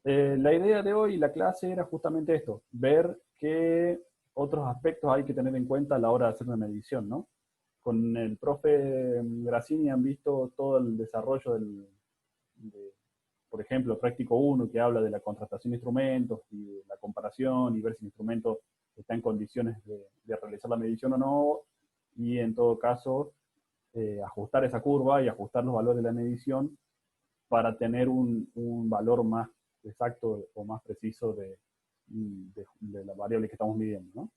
La idea de hoy, la clase, era justamente esto, ver qué otros aspectos hay que tener en cuenta a la hora de hacer una medición, ¿no? Con el profe Grassini han visto todo el desarrollo de, por ejemplo, Práctico uno que habla de la contratación de instrumentos y de la comparación y ver si el instrumento está en condiciones de realizar la medición o no, y en todo caso ajustar esa curva y ajustar los valores de la medición para tener un valor más exacto o más preciso de la variable que estamos midiendo, ¿no?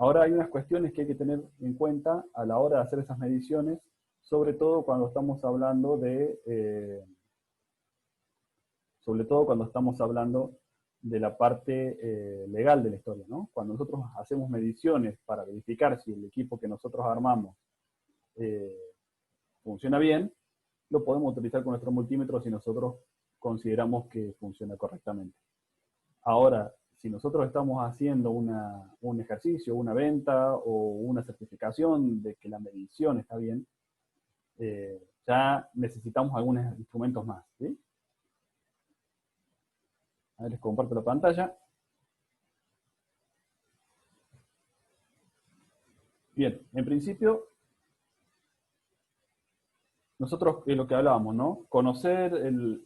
Ahora hay unas cuestiones que hay que tener en cuenta a la hora de hacer esas mediciones, sobre todo cuando estamos hablando de la parte legal de la historia, ¿no? Cuando nosotros hacemos mediciones para verificar si el equipo que nosotros armamos eh, funciona bien, lo podemos utilizar con nuestro multímetro si nosotros consideramos que funciona correctamente. Ahora, si nosotros estamos haciendo un ejercicio, una venta o una certificación de que la medición está bien, ya necesitamos algunos instrumentos más, ¿sí? A ver, les comparto la pantalla. Bien, en principio, nosotros lo que hablábamos, ¿no? Conocer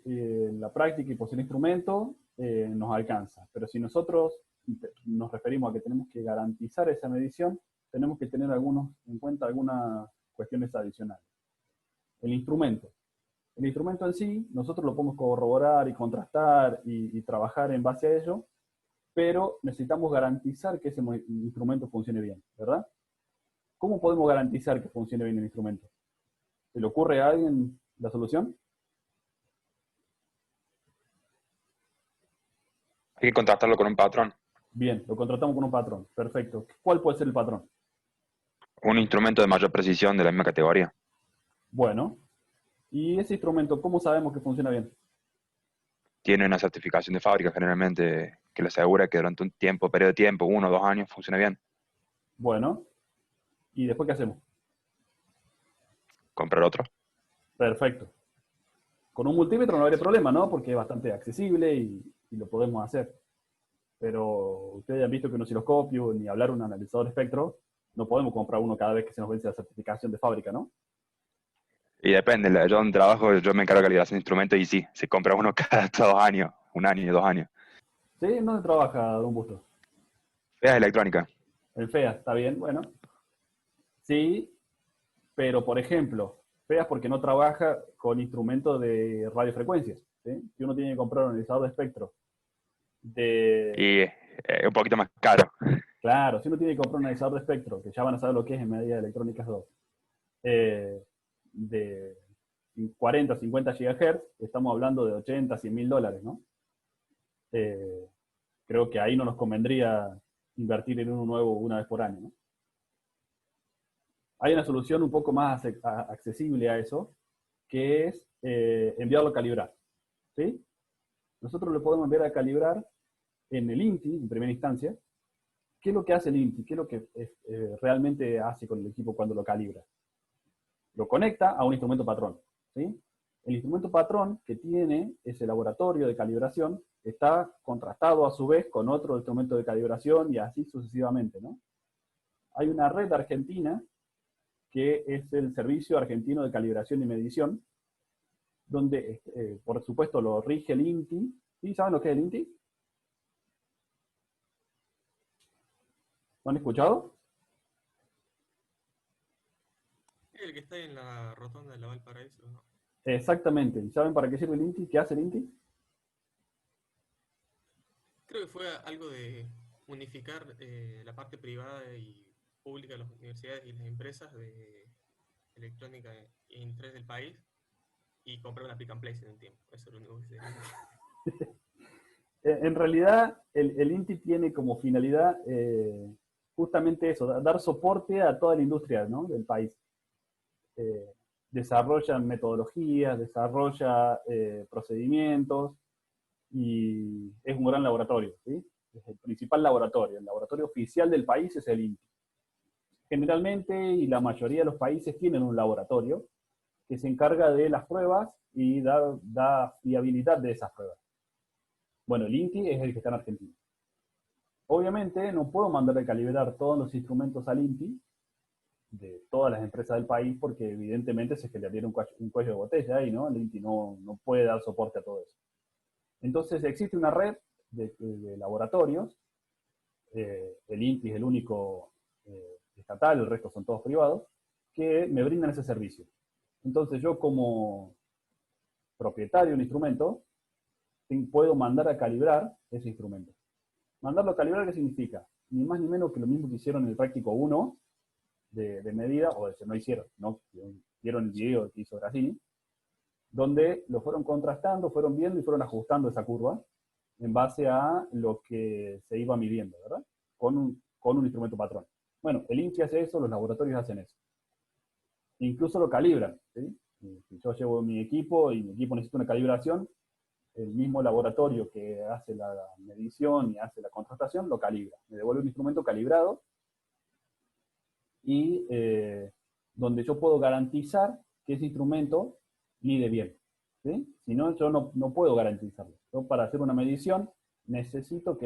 la práctica y poseer instrumento nos alcanza, pero si nosotros nos referimos a que tenemos que garantizar esa medición, tenemos que tener en cuenta algunas cuestiones adicionales. El instrumento. El instrumento en sí, nosotros lo podemos corroborar y contrastar y trabajar en base a ello, pero necesitamos garantizar que ese instrumento funcione bien, ¿verdad? ¿Cómo podemos garantizar que funcione bien el instrumento? ¿Se le ocurre a alguien la solución? Hay que contrastarlo con un patrón. Bien, lo contratamos con un patrón. Perfecto. ¿Cuál puede ser el patrón? Un instrumento de mayor precisión de la misma categoría. Bueno, ¿y ese instrumento cómo sabemos que funciona bien? Tiene una certificación de fábrica generalmente que le asegura que durante un tiempo, periodo de tiempo, 1 o 2 años, funciona bien. Bueno, ¿y después qué hacemos? Comprar otro. Perfecto. Con un multímetro no habría problema, ¿no? Porque es bastante accesible y lo podemos hacer. Pero ustedes han visto que un osciloscopio, ni hablar un analizador de espectro, no podemos comprar uno cada vez que se nos vence la certificación de fábrica, ¿no? Y depende, yo en trabajo, yo me encargo de calibración de instrumentos y sí, se compra uno cada 2 años, 1 año, 2 años. ¿Sí? ¿Dónde trabaja Don Busto? Es electrónica. En FEA, ¿está bien? Bueno, sí, pero por ejemplo, FEA porque no trabaja con instrumentos de radiofrecuencias, ¿sí? Si uno tiene que comprar un analizador de espectro de... Y es un poquito más caro. Claro, si uno tiene que comprar un analizador de espectro, que ya van a saber lo que es en medidas electrónicas 2, eh, de 40, 50 GHz, estamos hablando de 80, 100 mil dólares, ¿no? Eh, Creo que ahí no nos convendría invertir en uno nuevo una vez por año, ¿no? Hay una solución un poco más accesible a eso, que es enviarlo a calibrar, ¿sí? Nosotros lo podemos enviar a calibrar en el INTI, en primera instancia. ¿Qué es lo que hace el INTI? ¿Qué es lo que realmente hace con el equipo cuando lo calibra? Lo conecta a un instrumento patrón, ¿sí? El instrumento patrón que tiene ese laboratorio de calibración está contrastado a su vez con otro instrumento de calibración y así sucesivamente, ¿no? Hay una red argentina que es el Servicio Argentino de Calibración y Medición, donde, por supuesto, lo rige el INTI. ¿Sí? ¿Saben lo que es el INTI? ¿Lo han escuchado? El que está en la rotonda de la Valparaíso, ¿no? Exactamente. ¿Y saben para qué sirve el INTI? ¿Qué hace el INTI? Creo que fue algo de unificar la parte privada y pública de las universidades y las empresas de electrónica e interés del país y comprar una pick and place en un tiempo. Eso es lo único que sé. En realidad, el INTI tiene como finalidad justamente eso, dar soporte a toda la industria, ¿no?, del país. Eh, Desarrolla metodologías, desarrolla procedimientos y es un gran laboratorio, ¿sí? Es el principal laboratorio. El laboratorio oficial del país es el INTI. Generalmente, y la mayoría de los países tienen un laboratorio que se encarga de las pruebas y da fiabilidad de esas pruebas. Bueno, el INTI es el que está en Argentina. Obviamente no puedo mandar a calibrar todos los instrumentos al INTI de todas las empresas del país, porque evidentemente se generaría un cuello de botella y ¿no? El INTI no puede dar soporte a todo eso. Entonces existe una red de laboratorios, el INTI es el único estatal, el resto son todos privados, que me brindan ese servicio. Entonces yo como propietario de un instrumento, puedo mandar a calibrar ese instrumento. Mandarlo a calibrar, ¿qué significa? Ni más ni menos que lo mismo que hicieron en el práctico 1 de medida, o no hicieron, no, vieron el video que hizo Grassini, donde lo fueron contrastando, fueron viendo y fueron ajustando esa curva en base a lo que se iba midiendo, ¿verdad? Con un instrumento patrón. Bueno, el INCI hace eso, los laboratorios hacen eso. Incluso lo calibran, ¿sí? Si yo llevo mi equipo y mi equipo necesita una calibración, el mismo laboratorio que hace la medición y hace la contrastación lo calibra. Me devuelve un instrumento calibrado y donde yo puedo garantizar que ese instrumento mide bien. ¿Sí? Si no, yo no puedo garantizarlo. Yo para hacer una medición necesito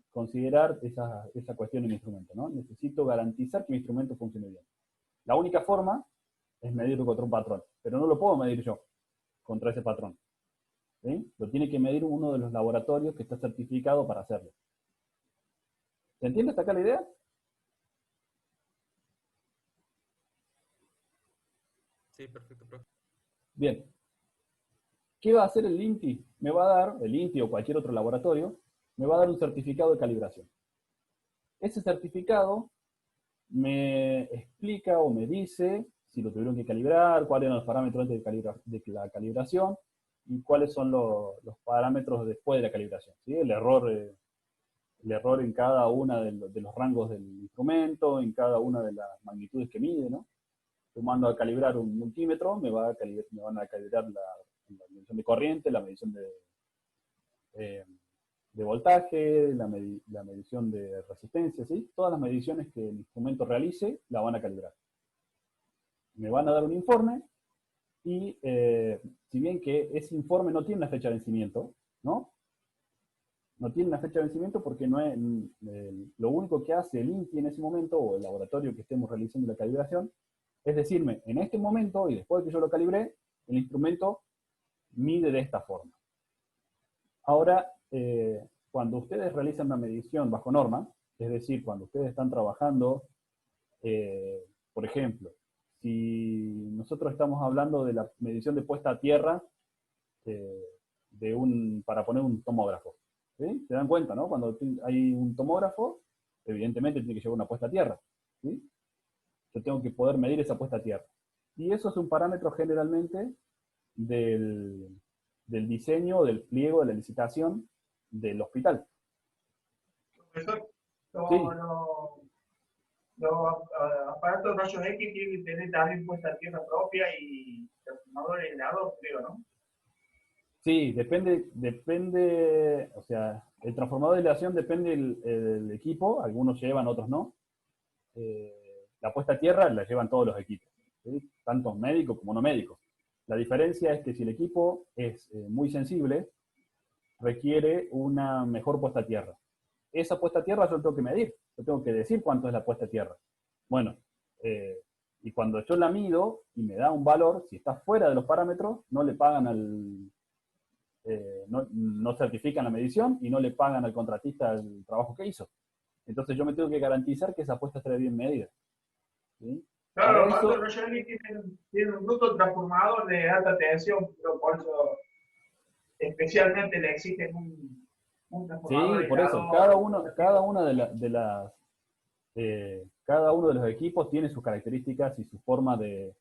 considerar esa cuestión en mi instrumento, ¿no? Necesito garantizar que mi instrumento funcione bien. La única forma es medirlo contra un patrón, pero no lo puedo medir yo contra ese patrón. ¿Sí? Lo tiene que medir uno de los laboratorios que está certificado para hacerlo. ¿Se entiende hasta acá la idea? Sí, perfecto, profe. Bien. ¿Qué va a hacer el INTI? Me va a dar, el INTI o cualquier otro laboratorio, me va a dar un certificado de calibración. Ese certificado me explica o me dice si lo tuvieron que calibrar, cuáles eran los parámetros de la calibración y cuáles son los parámetros después de la calibración. ¿Sí? El error en cada uno de los rangos del instrumento, en cada una de las magnitudes que mide, ¿no? Yo mando a calibrar un multímetro, me van a calibrar la medición de corriente, la medición de voltaje, la medición de resistencia, ¿sí? Todas las mediciones que el instrumento realice la van a calibrar. Me van a dar un informe y si bien que ese informe no tiene una fecha de vencimiento, ¿no? No tiene una fecha de vencimiento porque no es, lo único que hace el INTI en ese momento, o el laboratorio que estemos realizando la calibración, es decirme, en este momento, y después de que yo lo calibré, el instrumento mide de esta forma. Ahora, cuando ustedes realizan una medición bajo norma, es decir, cuando ustedes están trabajando, por ejemplo, si nosotros estamos hablando de la medición de puesta a tierra para poner un tomógrafo, ¿sí? ¿Se dan cuenta, no? Cuando hay un tomógrafo, evidentemente tiene que llevar una puesta a tierra, ¿sí? Yo tengo que poder medir esa puesta a tierra. Y eso es un parámetro generalmente del diseño, del pliego, de la licitación del hospital. Profesor, Sí, los aparatos rayos X tienen que tener también puesta a tierra propia y transformador aislado, creo, ¿no? sí, depende, o sea, el transformador de aislación depende del equipo, algunos llevan, otros no. La puesta a tierra la llevan todos los equipos, ¿sí? Tanto médicos como no médicos. La diferencia es que si el equipo es muy sensible, requiere una mejor puesta a tierra. Esa puesta a tierra yo tengo que medir, yo tengo que decir cuánto es la puesta a tierra. Bueno, y cuando yo la mido y me da un valor, si está fuera de los parámetros, no le pagan no certifican la medición y no le pagan al contratista el trabajo que hizo. Entonces yo me tengo que garantizar que esa puesta esté bien medida. ¿Sí? Claro, los aparatos rayos X tienen un bruto transformador de alta tensión, pero por eso especialmente le exigen un transformador Sí, por eso, aislador. cada uno de los equipos tiene sus características y su forma de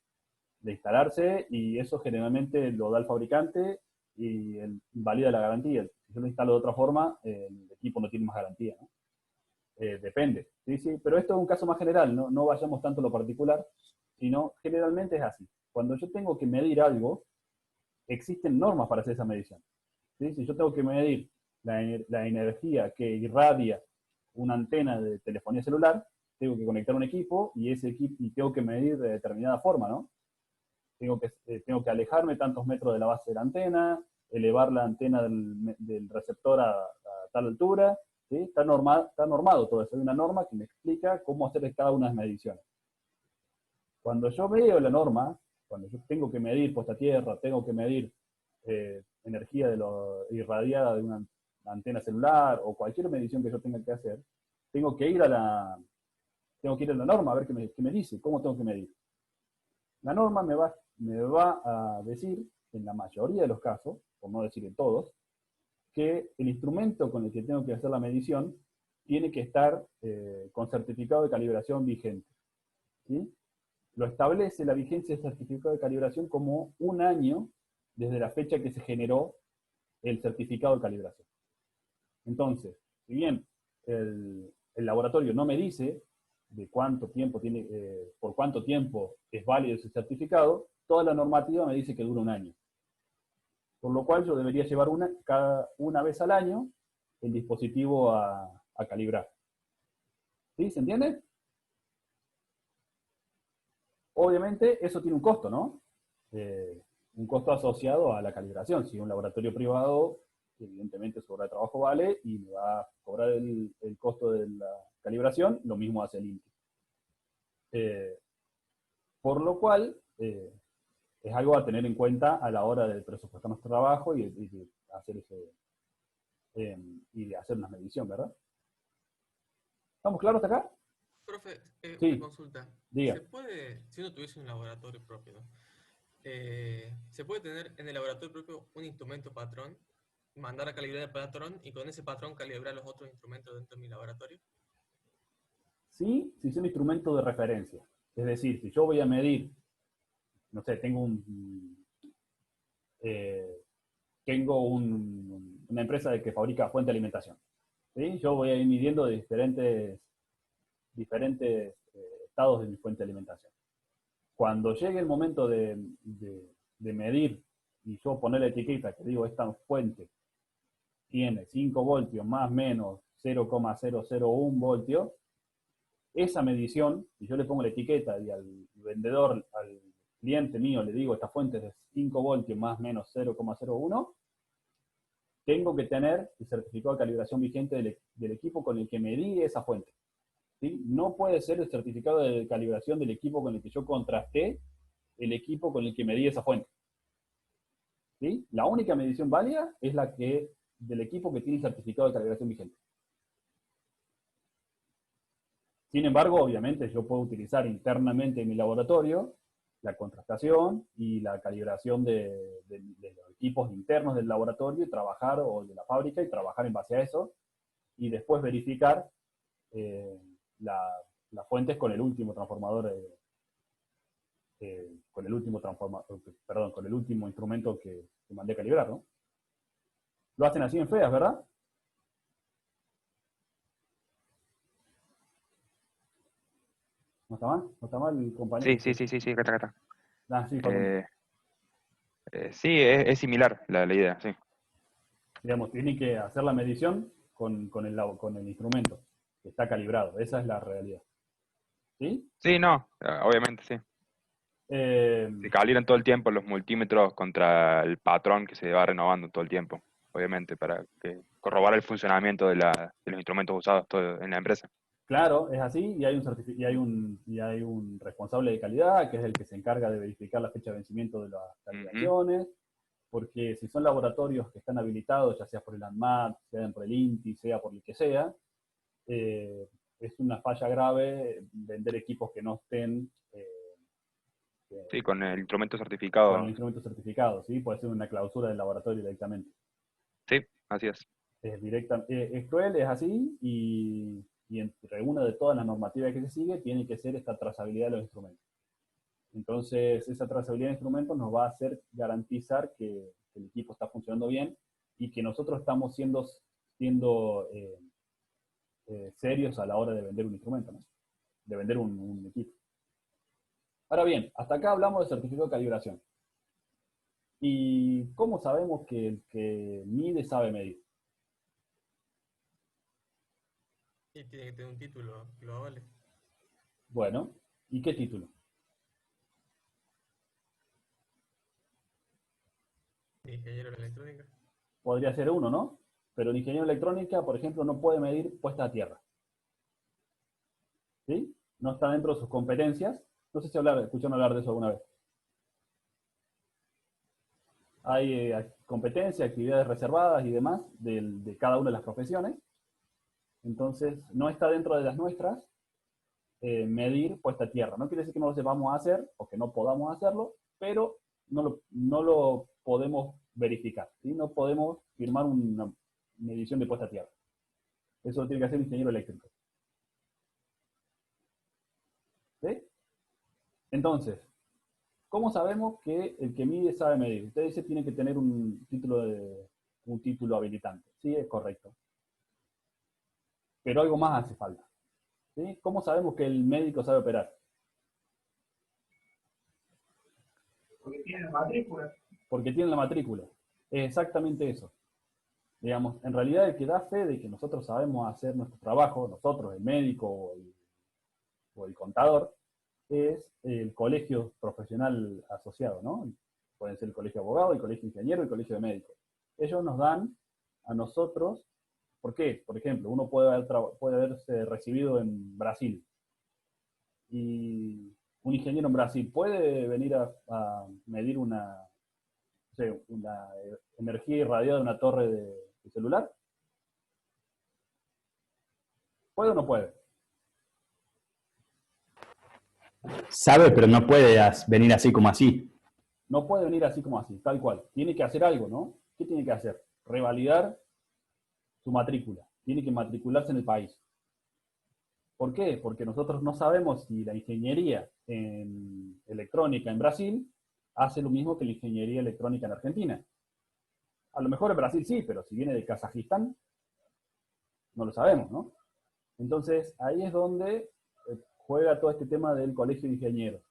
instalarse, y eso generalmente lo da el fabricante y valida la garantía. Si yo lo instalo de otra forma, el equipo no tiene más garantía, ¿no? Depende, ¿sí? Sí, pero esto es un caso más general, no vayamos tanto a lo particular, sino generalmente es así. Cuando yo tengo que medir algo, existen normas para hacer esa medición. ¿Sí? Si yo tengo que medir la energía que irradia una antena de telefonía celular, tengo que conectar un equipo y ese equipo y tengo que medir de determinada forma, ¿no? Tengo que alejarme tantos metros de la base de la antena, elevar la antena del receptor a tal altura, ¿sí? Está normado todo eso. Hay una norma que me explica cómo hacer cada una de las mediciones. Cuando yo veo la norma, cuando yo tengo que medir puesta a tierra, tengo que medir energía irradiada de una antena celular o cualquier medición que yo tenga que hacer, tengo que ir a la norma a ver qué me dice, cómo tengo que medir. La norma me va a decir, en la mayoría de los casos, por no decir en todos, que el instrumento con el que tengo que hacer la medición tiene que estar con certificado de calibración vigente. ¿Sí? Lo establece la vigencia del certificado de calibración como 1 año desde la fecha que se generó el certificado de calibración. Entonces, si bien el laboratorio no me dice de cuánto tiempo tiene, por cuánto tiempo es válido ese certificado, toda la normativa me dice que dura 1 año. Por lo cual yo debería llevar una vez al año el dispositivo a calibrar. ¿Sí? ¿Se entiende? Obviamente eso tiene un costo, ¿no? Un costo asociado a la calibración. Si un laboratorio privado, evidentemente su hora de trabajo vale y me va a cobrar el costo de la calibración, lo mismo hace el INTI. Por lo cual, es algo a tener en cuenta a la hora de presupuestar nuestro trabajo y de hacer una medición, ¿verdad? ¿Estamos claros hasta acá? Profe, Sí, una consulta. diga. ¿Se puede, si uno tuviese un laboratorio propio, ¿no? ¿Se puede tener en el laboratorio propio un instrumento patrón, mandar a calibrar el patrón y con ese patrón calibrar los otros instrumentos dentro de mi laboratorio? Sí, si es un instrumento de referencia. Es decir, si yo voy a medir, no sé, una empresa que fabrica fuente de alimentación. ¿Sí? Yo voy a ir midiendo de diferentes estados de mi fuente de alimentación. Cuando llegue el momento de medir y yo poner la etiqueta que digo esta fuente tiene 5 voltios más o menos 0,001 voltios, esa medición, si yo le pongo la etiqueta y al vendedor, al cliente mío le digo esta fuente es de 5 voltios más o menos 0,01, tengo que tener el certificado de calibración vigente del equipo con el que medí esa fuente. ¿Sí? No puede ser el certificado de calibración del equipo con el que yo contrasté el equipo con el que medí esa fuente. ¿Sí? La única medición válida es la del equipo que tiene el certificado de calibración vigente. Sin embargo, obviamente, yo puedo utilizar internamente en mi laboratorio la contrastación y la calibración de los equipos internos del laboratorio y trabajar, o de la fábrica, y trabajar en base a eso, y después verificar las fuentes con el último transformador, con el último instrumento que mandé a calibrar, ¿no? Lo hacen así en FEAS, ¿verdad? ¿No está mal? ¿No está mal, compañero? Sí, acá está. Ah, sí, Facundo. Sí, es similar la idea, sí. Digamos, tiene que hacer la medición con el instrumento que está calibrado. Esa es la realidad. ¿Sí? Sí, no, obviamente sí. Eh, Se calibran todo el tiempo los multímetros contra el patrón que se va renovando todo el tiempo, obviamente, para corroborar el funcionamiento de los instrumentos usados en la empresa. claro, es así, y hay un responsable de calidad, que es el que se encarga de verificar la fecha de vencimiento de las calibraciones, porque si son laboratorios que están habilitados, ya sea por el ANMAT, sea por el INTI, sea por el que sea, es una falla grave vender equipos que no estén Sí, con el instrumento con el certificado. instrumento certificado, ¿sí? Puede ser una clausura del laboratorio directamente. Sí, así es. Es cruel, es así, y entre una de todas las normativas que se sigue tiene que ser esta trazabilidad de los instrumentos. Entonces, esa trazabilidad de instrumentos nos va a hacer garantizar que el equipo está funcionando bien y que nosotros estamos siendo serios a la hora de vender un instrumento, ¿no? De vender un equipo. Ahora bien, hasta acá hablamos de certificado de calibración. ¿Y cómo sabemos que el que mide sabe medir? Y tiene que tener un título que lo avale. Bueno, ¿y qué título? Ingeniero de electrónica. Podría ser uno, ¿no? Pero el ingeniero de electrónica, por ejemplo, no puede medir puesta a tierra. ¿Sí? No está dentro de sus competencias. No sé si escucharon hablar de eso alguna vez. Hay competencias, actividades reservadas y demás de cada una de las profesiones. Entonces, no está dentro de las nuestras medir puesta a tierra. No quiere decir que no lo sepamos hacer o que no podamos hacerlo, pero no lo podemos verificar. ¿Sí? No podemos firmar una medición de puesta a tierra. Eso lo tiene que hacer el ingeniero eléctrico. ¿Sí? Entonces, ¿cómo sabemos que el que mide sabe medir? Usted dice que tiene que tener un título habilitante. Sí, es correcto. Pero algo más hace falta. ¿Sí? ¿Cómo sabemos que el médico sabe operar? Porque tiene matrícula. Porque tiene la matrícula. Es exactamente eso. Digamos, en realidad el que da fe de que nosotros sabemos hacer nuestro trabajo, nosotros, el médico o el contador, es el colegio profesional asociado, ¿no? Pueden ser el colegio de abogado, el colegio de ingeniero, el colegio de médicos. Ellos nos dan a nosotros, ¿por qué? Por ejemplo, uno puede haberse recibido en Brasil y un ingeniero en Brasil puede venir a medir una energía irradiada de una torre de celular. ¿Puede o no puede? Sabe, pero no puede venir así como así. No puede venir así como así, tal cual. Tiene que hacer algo, ¿no? ¿Qué tiene que hacer? Revalidar su matrícula. Tiene que matricularse en el país. ¿Por qué? Porque nosotros no sabemos si la ingeniería en electrónica en Brasil hace lo mismo que la ingeniería electrónica en Argentina. A lo mejor en Brasil sí, pero si viene de Kazajistán, no lo sabemos, ¿no? Entonces, ahí es donde juega todo este tema del colegio de ingenieros.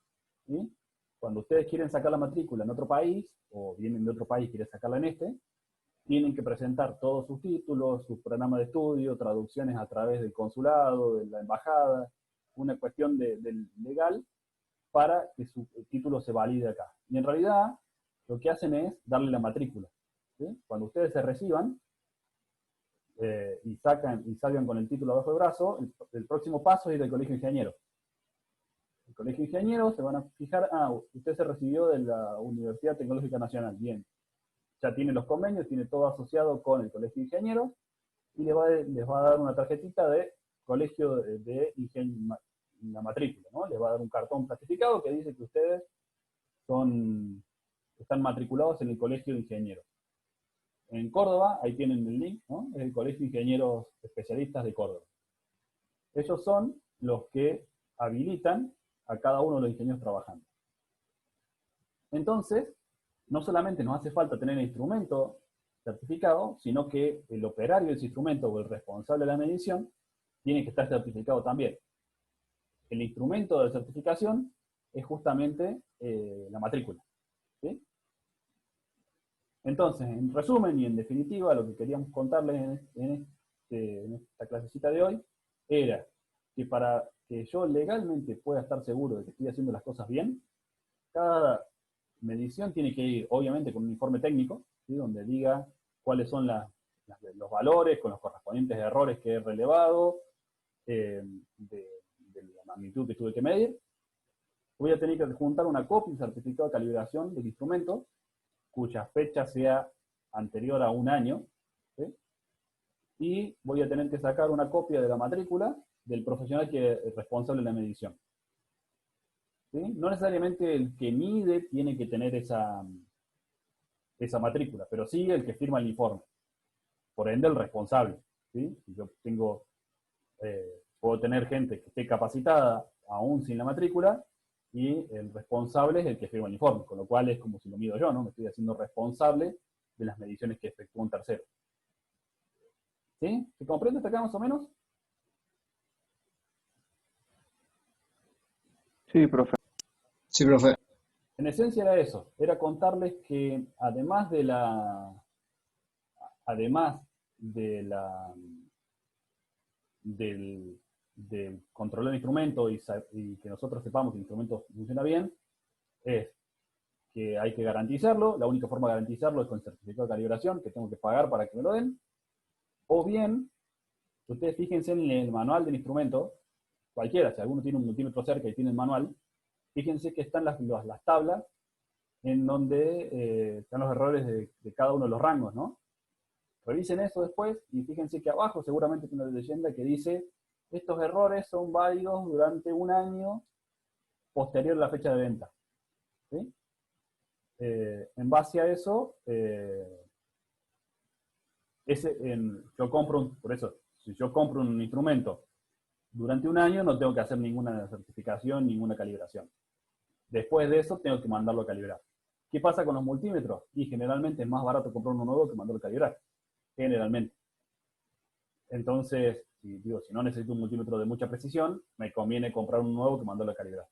¿Sí? Cuando ustedes quieren sacar la matrícula en otro país, o vienen de otro país y quieren sacarla en este, tienen que presentar todos sus títulos, sus programas de estudio, traducciones a través del consulado, de la embajada, una cuestión legal para que su título se valide acá. Y en realidad, lo que hacen es darle la matrícula. ¿Sí? Cuando ustedes se reciban y salgan con el título abajo del brazo, el próximo paso es ir al colegio de ingenieros. El colegio de ingenieros se van a fijar, usted se recibió de la Universidad Tecnológica Nacional, bien. Ya tiene los convenios, tiene todo asociado con el colegio de ingenieros y les va a dar una tarjetita de colegio de ingeniería, la matrícula, ¿no? Les va a dar un cartón plastificado que dice que ustedes están matriculados en el colegio de ingenieros. En Córdoba, ahí tienen el link, ¿no? Es el colegio de ingenieros especialistas de Córdoba. Ellos son los que habilitan a cada uno de los ingenieros trabajando. Entonces, no solamente nos hace falta tener el instrumento certificado, sino que el operario de ese instrumento o el responsable de la medición tiene que estar certificado también. El instrumento de certificación es justamente la matrícula. ¿Sí? Entonces, en resumen y en definitiva, lo que queríamos contarles en esta clasecita de hoy era que para que yo legalmente pueda estar seguro de que estoy haciendo las cosas bien, cada medición tiene que ir, obviamente, con un informe técnico, ¿sí? Donde diga cuáles son los valores con los correspondientes errores que he relevado, de la magnitud que tuve que medir. Voy a tener que adjuntar una copia y certificado de calibración del instrumento, cuya fecha sea anterior a un año, ¿sí? Y voy a tener que sacar una copia de la matrícula del profesional que es responsable de la medición. ¿Sí? No necesariamente el que mide tiene que tener esa matrícula, pero sí el que firma el informe. Por ende, el responsable. ¿Sí? Si yo puedo tener gente que esté capacitada aún sin la matrícula, y el responsable es el que firma el informe, con lo cual es como si lo mido yo, ¿no? Me estoy haciendo responsable de las mediciones que efectúa un tercero. ¿Sí? ¿Se comprende hasta acá más o menos? Sí, profe. Sí, profe. En esencia era eso, era contarles que además de controlar el instrumento y que nosotros sepamos que el instrumento funciona bien, es que hay que garantizarlo. La única forma de garantizarlo es con certificado de calibración, que tengo que pagar para que me lo den. O bien, ustedes fíjense en el manual del instrumento, cualquiera, si alguno tiene un multímetro cerca y tiene el manual, fíjense que están las tablas en donde están los errores de cada uno de los rangos, ¿no? Revisen eso después y fíjense que abajo seguramente tiene una leyenda que dice estos errores son válidos durante un año posterior a la fecha de venta. ¿Sí? En base a eso, yo compro por eso, si yo compro un instrumento durante un año, no tengo que hacer ninguna certificación, ninguna calibración. Después de eso, tengo que mandarlo a calibrar. ¿Qué pasa con los multímetros? Y generalmente es más barato comprar uno nuevo que mandarlo a calibrar. Generalmente. Entonces, si no necesito un multímetro de mucha precisión, me conviene comprar un nuevo que mandarlo a calibrar.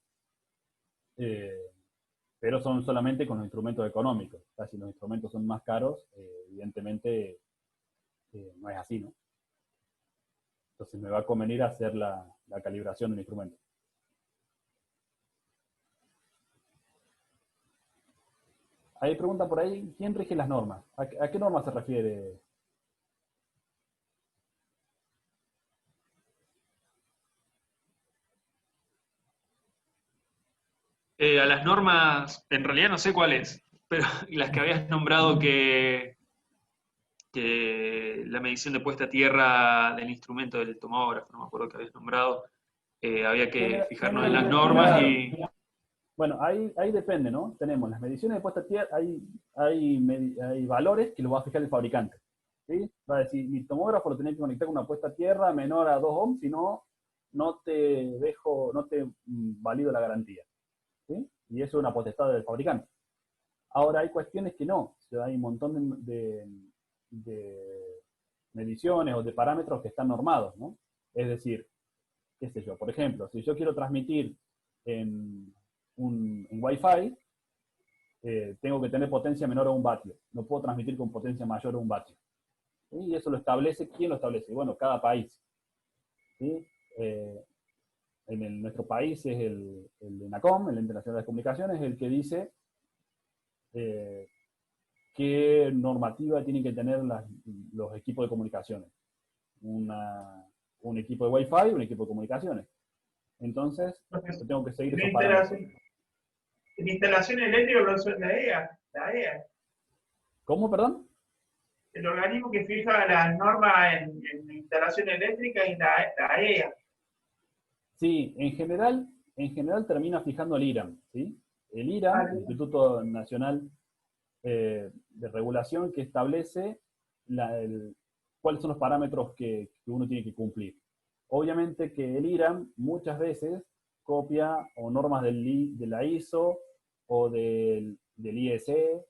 Pero son solamente con los instrumentos económicos. O sea, si los instrumentos son más caros, evidentemente no es así, ¿no? Entonces me va a convenir hacer la calibración del instrumento. Hay pregunta por ahí, ¿quién rige las normas? ¿A qué norma se refiere? A las normas, en realidad no sé cuáles, pero las que habías nombrado que la medición de puesta a tierra del instrumento del tomógrafo, no me acuerdo que habías nombrado, había que fijarnos en las normas y... Bueno, ahí depende, ¿no? Tenemos las mediciones de puesta a tierra, hay valores que los va a fijar el fabricante. ¿Sí? Va a decir, mi tomógrafo lo tenés que conectar con una puesta a tierra menor a 2 ohms, si no, no te valido la garantía. ¿Sí? Y eso es una potestad del fabricante. Ahora hay cuestiones que no. O sea, hay un montón de mediciones o de parámetros que están normados, ¿no? Es decir, qué sé yo, por ejemplo, si yo quiero transmitir en Wi-Fi, tengo que tener potencia menor a 1 vatio. No puedo transmitir con potencia mayor a 1 vatio. ¿Sí? Y eso lo establece, ¿quién lo establece? Bueno, cada país. ¿Sí? Nuestro país es el ENACOM, el Ente Nacional de Comunicaciones, el que dice qué normativa tienen que tener los equipos de comunicaciones. Un equipo de Wi-Fi y un equipo de comunicaciones. Entonces, yo tengo que seguir esos parámetros. En instalación eléctrica lo hace la EA. La EA. ¿Cómo, perdón? El organismo que fija las normas en instalación eléctrica y la EA. Sí, en general termina fijando el IRAM, ¿sí? El IRAM, el Instituto Nacional de Regulación, que establece cuáles son los parámetros que uno tiene que cumplir. Obviamente que el IRAM muchas veces copia o normas de la ISO o del IEC,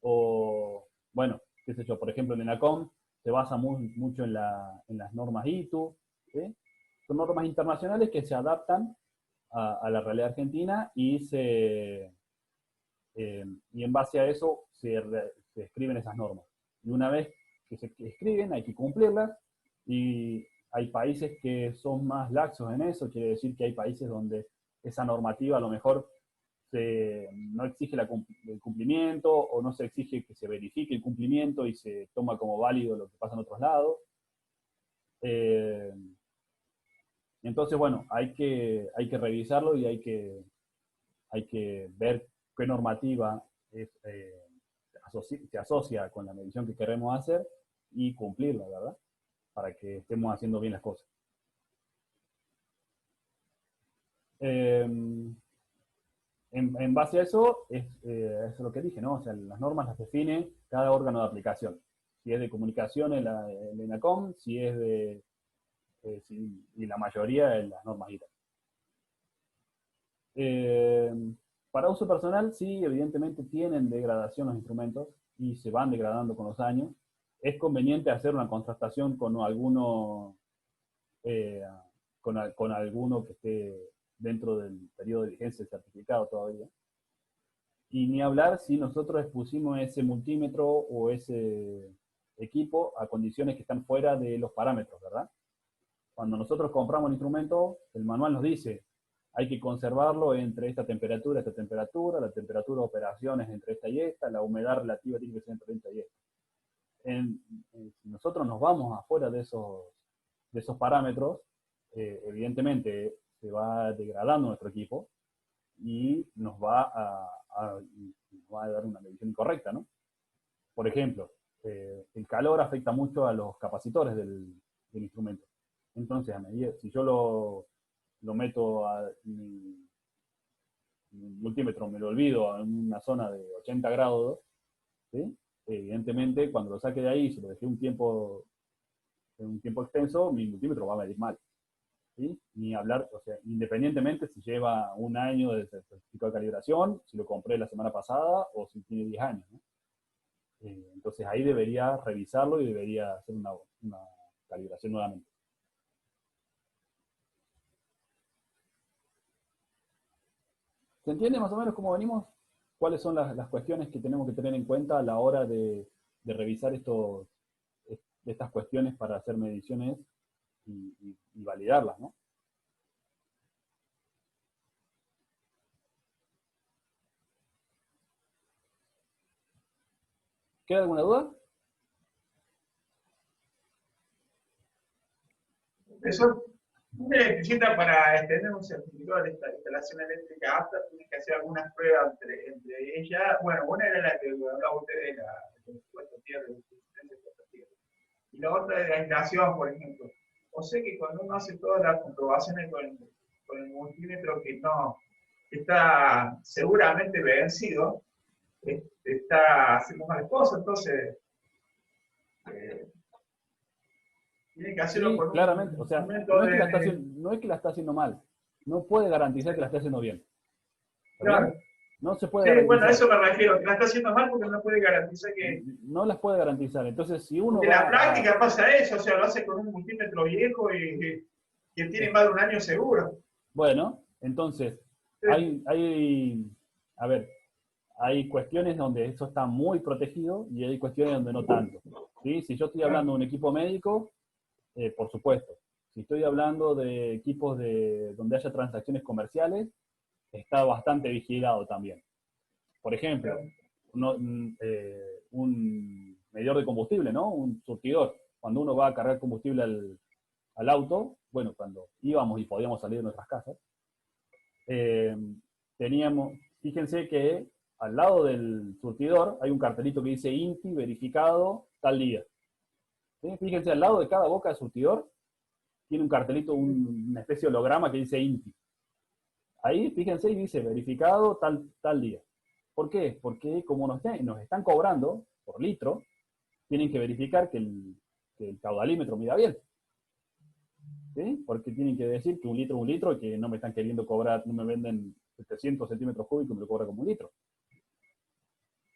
o, bueno, qué sé yo, por ejemplo, el ENACOM se basa mucho en las normas ITU, ¿sí? Son normas internacionales que se adaptan a la realidad argentina y en base a eso se escriben esas normas. Y una vez que se escriben hay que cumplirlas, y hay países que son más laxos en eso. Quiere decir que hay países donde esa normativa a lo mejor no exige el cumplimiento, o no se exige que se verifique el cumplimiento y se toma como válido lo que pasa en otros lados. Entonces, bueno, hay que revisarlo y hay que ver qué normativa se asocia con la medición que queremos hacer y cumplirla, ¿verdad? Para que estemos haciendo bien las cosas. En base a eso, es lo que dije, ¿no? O sea, las normas las define cada órgano de aplicación. Si es de comunicación, el ENACOM, y la mayoría de las normas IRA. Para uso personal, sí, evidentemente tienen degradación los instrumentos y se van degradando con los años. Es conveniente hacer una contrastación con alguno que esté dentro del periodo de vigencia del certificado todavía. Y ni hablar si nosotros expusimos ese multímetro o ese equipo a condiciones que están fuera de los parámetros, ¿verdad? Cuando nosotros compramos el instrumento, el manual nos dice, hay que conservarlo entre esta temperatura, la temperatura de operaciones entre esta y esta, la humedad relativa tiene que ser entre esta y esta. Si nosotros nos vamos afuera de esos parámetros, evidentemente se va degradando nuestro equipo y nos va a dar una medición incorrecta, ¿no? Por ejemplo, el calor afecta mucho a los capacitores del instrumento. Entonces, a medida, si yo lo meto a mi multímetro, me lo olvido en una zona de 80 grados, ¿sí? Evidentemente, cuando lo saque de ahí, si lo dejé un tiempo extenso, mi multímetro va a medir mal, ¿sí? Ni hablar, o sea, independientemente si lleva un año de certificado de calibración, si lo compré la semana pasada o si tiene 10 años, ¿no? Entonces ahí debería revisarlo y debería hacer una calibración nuevamente. ¿Se entiende más o menos cómo venimos? ¿Cuáles son las cuestiones que tenemos que tener en cuenta a la hora de revisar estas cuestiones para hacer mediciones y validarlas, ¿no? ¿Queda alguna duda? Eso, un electricista para tener un certificado de esta instalación eléctrica apta tiene que hacer algunas pruebas entre ellas. Bueno, una era la que hablaba usted de la puesta tierra, y la otra de la aislación, por ejemplo. O sea que cuando uno hace todas las comprobaciones con el multímetro que no está seguramente vencido, está haciendo malas cosas, entonces tiene que hacerlo Sí, con claramente. O sea, momento no es que la está haciendo mal. No puede garantizar que la esté haciendo bien. Claro. No se puede Sí, garantizar. bueno, a eso me refiero, que la está haciendo mal porque no puede garantizar que... No las puede garantizar. Entonces, si uno Porque va en la práctica pasa eso, o sea, lo hace con un multímetro viejo y tiene más de un año seguro. Bueno, entonces, Sí. a ver, hay cuestiones donde eso está muy protegido y hay cuestiones donde no tanto. ¿Sí? Si yo estoy hablando de un equipo médico, por supuesto. Si estoy hablando de equipos donde haya transacciones comerciales, está bastante vigilado también. Por ejemplo, un medidor de combustible, ¿no? Un surtidor. Cuando uno va a cargar combustible al auto, bueno, cuando íbamos y podíamos salir de nuestras casas, fíjense que al lado del surtidor hay un cartelito que dice INTI verificado tal día. ¿Sí? Fíjense, al lado de cada boca de surtidor tiene un cartelito, una especie de holograma que dice INTI. Ahí, fíjense, y dice verificado tal día. ¿Por qué? Porque como nos están cobrando por litro, tienen que verificar que el caudalímetro mida bien. ¿Sí? Porque tienen que decir que un litro es un litro y que no me están queriendo cobrar, no me venden 700 centímetros cúbicos y me lo cobra como un litro.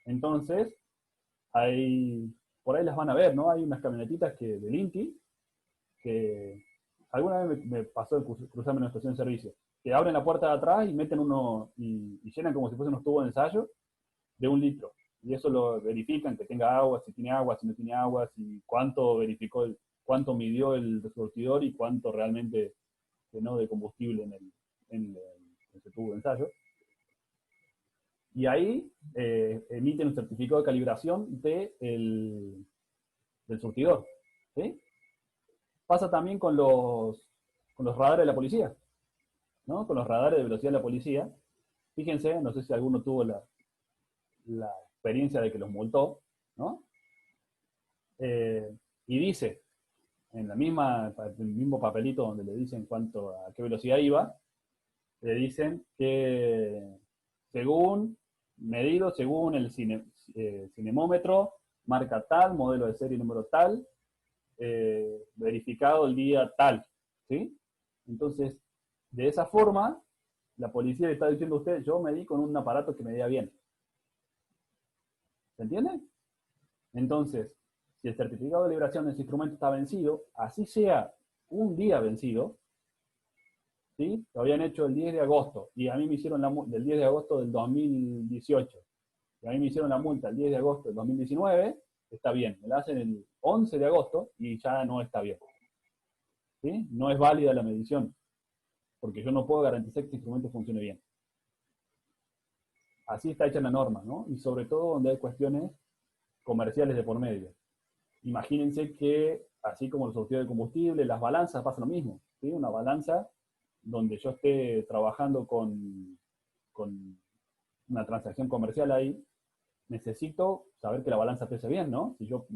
Entonces, por ahí las van a ver, ¿no? Hay unas camionetitas del INTI que alguna vez me pasó de cruzarme en una estación de servicio, que abren la puerta de atrás y meten y llenan como si fuesen unos tubos de ensayo de 1 litro. Y eso lo verifican, que tenga agua, si tiene agua, si no tiene agua, si cuánto cuánto midió el surtidor y cuánto realmente llenó de combustible en ese tubo de ensayo. Y ahí emiten un certificado de calibración del surtidor. ¿Sí? Pasa también con los radares de la policía, ¿no? Con los radares de velocidad de la policía. Fíjense, no sé si alguno tuvo la experiencia de que los multó, ¿no? Y dice, en el mismo papelito donde le dicen a qué velocidad iba, le dicen que según el cinemómetro, marca tal, modelo de serie número tal, verificado el día tal, ¿sí? Entonces, de esa forma, la policía le está diciendo a usted, yo medí con un aparato que medía bien. ¿Se entiende? Entonces, si el certificado de liberación de ese instrumento está vencido, así sea un día vencido, ¿sí? Lo habían hecho el 10 de agosto, y a mí me hicieron del 10 de agosto del 2018, y a mí me hicieron la multa el 10 de agosto del 2019, está bien. Me la hacen el 11 de agosto y ya no está bien. ¿Sí? No es válida la medición. porque yo no puedo garantizar que este instrumento funcione bien. Así está hecha la norma, ¿no? Y sobre todo donde hay cuestiones comerciales de por medio. Imagínense que, así como los surtidos de combustible, las balanzas pasa lo mismo, ¿sí? Una balanza donde yo esté trabajando con una transacción comercial ahí, necesito saber que la balanza pese bien, ¿no? Si yo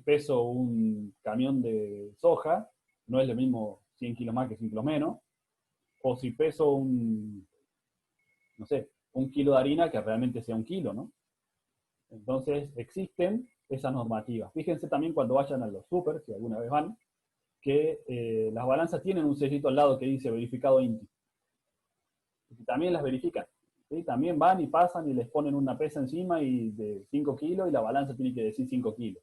peso un camión de soja, no es lo mismo 100 kilos más que 100 kilos menos, o si peso no sé, un kilo de harina que realmente sea un kilo, ¿no? Entonces existen esas normativas. Fíjense también cuando vayan a los super, si alguna vez van, que las balanzas tienen un sellito al lado que dice verificado INTI. Y también las verifican. ¿Sí? También van y pasan y les ponen una pesa encima y de 5 kilos y la balanza tiene que decir 5 kilos.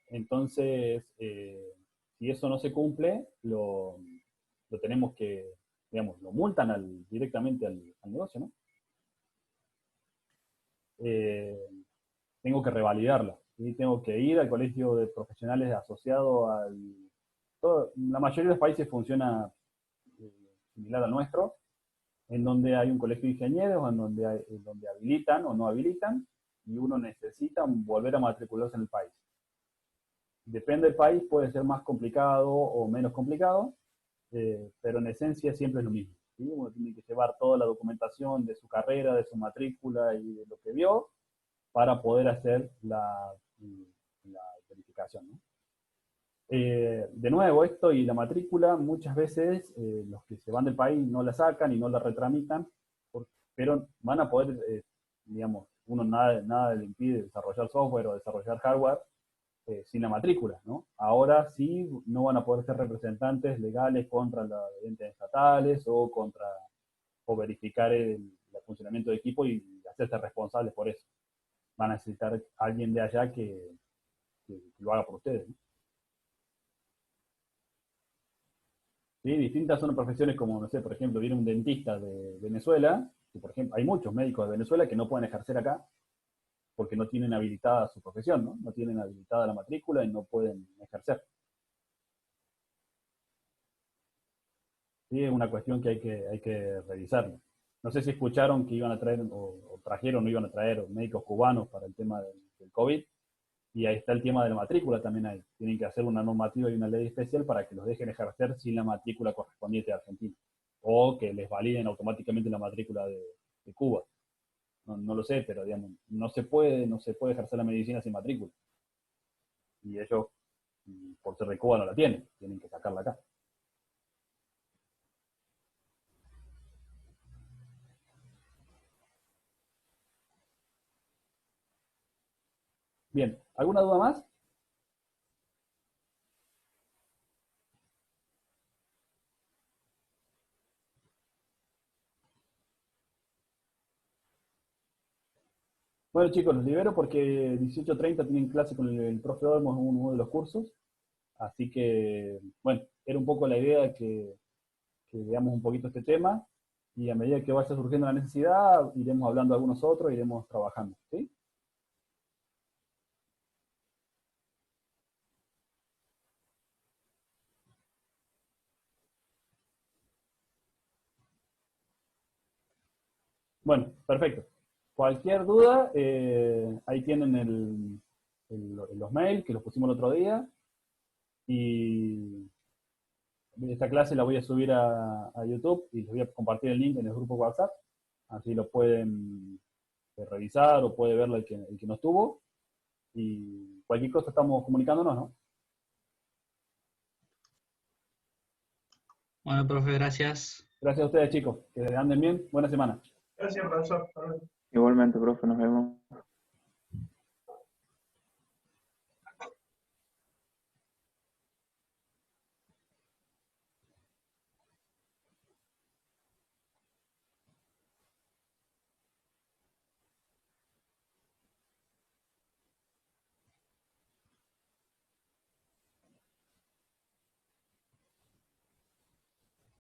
Entonces, si eso no se cumple, lo tenemos que, digamos, lo multan directamente al negocio, ¿no? Tengo que revalidarla. ¿Sí? Tengo que ir al colegio de profesionales asociado la mayoría de los países funciona similar al nuestro, en donde hay un colegio de ingenieros, en donde habilitan o no habilitan, y uno necesita volver a matricularse en el país. Depende del país, puede ser más complicado o menos complicado, pero en esencia siempre es lo mismo. ¿Sí? Uno tiene que llevar toda la documentación de su carrera, de su matrícula y de lo que vio, para poder hacer la verificación, ¿no? De nuevo, esto y la matrícula, muchas veces los que se van del país no la sacan y no la retramitan, pero van a poder, digamos, uno nada le impide desarrollar software o desarrollar hardware sin la matrícula, ¿no? Ahora sí no van a poder ser representantes legales contra las entes estatales o verificar el funcionamiento de equipo y hacerse responsables por eso. Van a necesitar a alguien de allá que lo haga por ustedes, ¿no? ¿Sí? Distintas son profesiones como, no sé, por ejemplo, viene un dentista de Venezuela, que por ejemplo, hay muchos médicos de Venezuela que no pueden ejercer acá porque no tienen habilitada su profesión, ¿no? No tienen habilitada la matrícula y no pueden ejercer. Sí, es una cuestión que hay que revisarla. No sé si escucharon que iban a traer, o trajeron o iban a traer médicos cubanos para el tema del COVID, y ahí está el tema de la matrícula también ahí. Tienen que hacer una normativa y una ley especial para que los dejen ejercer sin la matrícula correspondiente de Argentina, o que les validen automáticamente la matrícula de Cuba. No lo sé, pero digamos, no se puede ejercer la medicina sin matrícula. Y ellos, por ser de Cuba, no la tienen que sacarla acá. Bien, ¿alguna duda más? Bueno, chicos, los libero porque 18:30 tienen clase con el profe Olmos en uno de los cursos. Así que, bueno, era un poco la idea de que veamos un poquito este tema y a medida que vaya surgiendo la necesidad, iremos hablando de algunos otros, iremos trabajando, ¿sí? Bueno, perfecto. Cualquier duda, ahí tienen los mails que los pusimos el otro día. Y esta clase la voy a subir a YouTube y les voy a compartir el link en el grupo WhatsApp. Así lo pueden revisar o puede verlo el que no estuvo. Y cualquier cosa estamos comunicándonos, ¿no? Bueno, profe, gracias. Gracias a ustedes, chicos. Que anden bien. Buena semana. Gracias, profesor. Igualmente, profe, nos vemos.